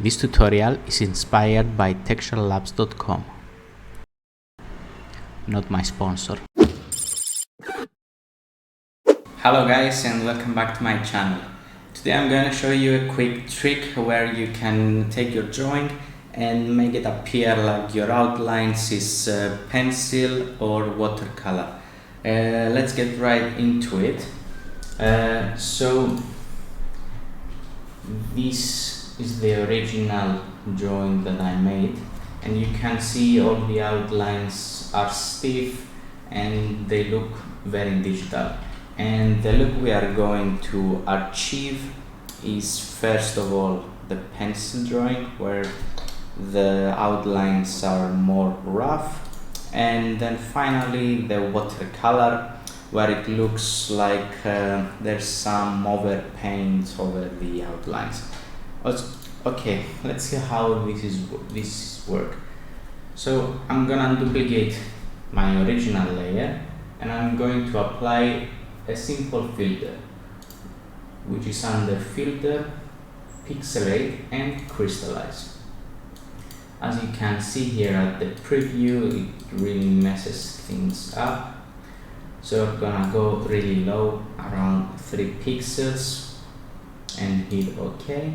This tutorial is inspired by texturelabs.com, not my sponsor. Hello guys and welcome back to my channel. Today I'm going to show you a quick trick where you can take your drawing and make it appear like your outlines is pencil or watercolor. Let's get right into it. So this is the original drawing that I made, and you can see all the outlines are stiff and they look very digital. And the look we are going to achieve is first of all the pencil drawing, where the outlines are more rough, and then finally the watercolor, where it looks like there's some overpaint over the outlines. Okay, let's see how this work. So I'm gonna duplicate my original layer and I'm going to apply a simple filter, which is under filter, pixelate and crystallize. As you can see here at the preview, it really messes things up. So I'm gonna go really low, around 3 pixels, and hit OK.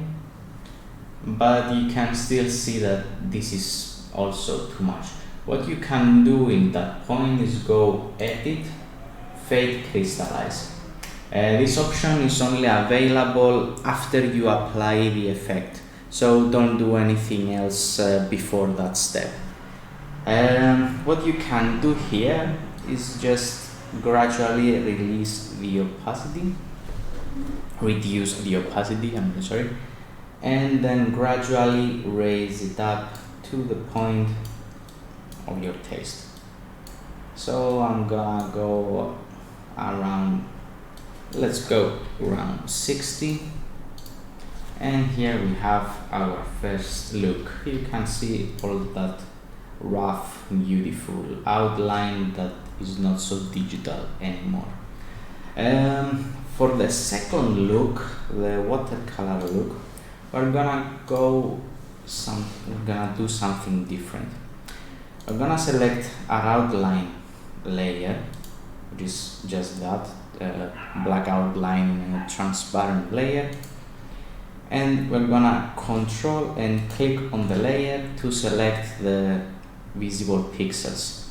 But you can still see that this is also too much. What you can do in that point is go edit, fade, crystallize. This option is only available after you apply the effect, so don't do anything else before that step. What you can do here is just gradually reduce the opacity, and then gradually raise it up to the point of your taste. So I'm gonna go around, let's go around 60, and here we have our first look. You can see all that rough, beautiful outline that is not so digital anymore. For the second look, the watercolor look, we're gonna do something different. I'm gonna select our outline layer, which is just that black outline in a transparent layer, and we're gonna control and click on the layer to select the visible pixels,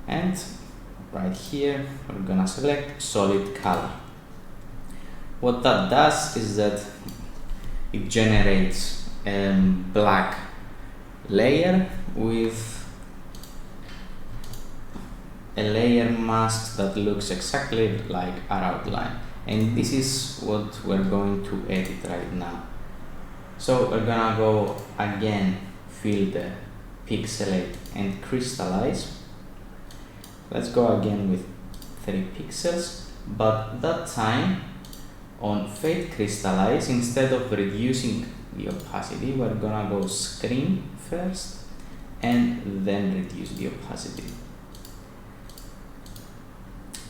and right here we're gonna select solid color. What that does is that it generates a black layer with a layer mask that looks exactly like our outline, and this is what we're going to edit right now. So we're gonna go again, filter, pixelate and crystallize. Let's go again with 3 pixels, but that time on fade crystallize, instead of reducing the opacity, we're gonna go screen first and then reduce the opacity.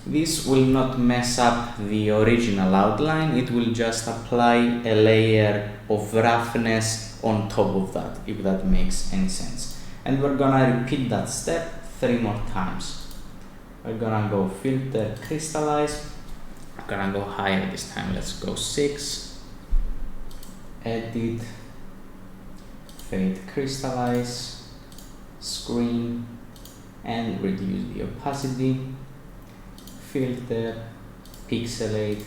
This will not mess up the original outline, it will just apply a layer of roughness on top of that, if that makes any sense. And we're gonna repeat that step 3 more times. We're gonna go filter, crystallize, I'm gonna go higher this time, let's go 6, edit, fade, crystallize, screen and reduce the opacity, filter, pixelate,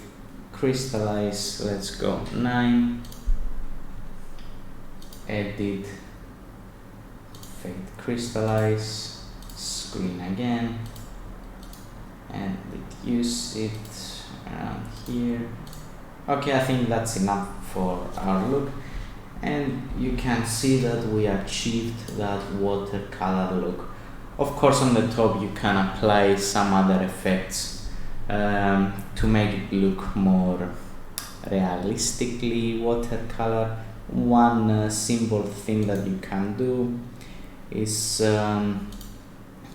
crystallize, let's go 9, edit, fade, crystallize, screen again, and reduce it around here. Okay, I think that's enough for our look, and you can see that we achieved that watercolor look. Of course, on the top you can apply some other effects to make it look more realistically watercolor. One simple thing that you can do is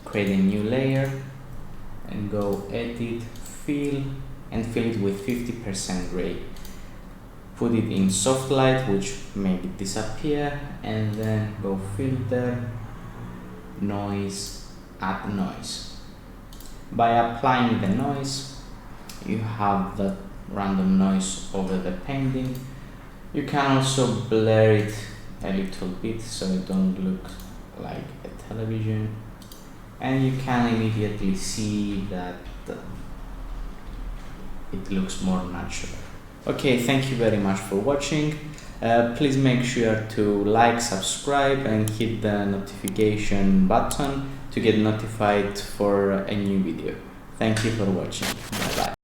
create a new layer and go edit, fill, and fill it with 50% gray. put it in soft light, which make it disappear, and then go filter, noise, add noise. By applying the noise, you have that random noise over the painting. You can also blur it a little bit so it don't look like a television, and you can immediately see that it looks more natural. Okay, thank you very much for watching. Please make sure to like, subscribe, and hit the notification button to get notified for a new video. Thank you for watching. Bye bye.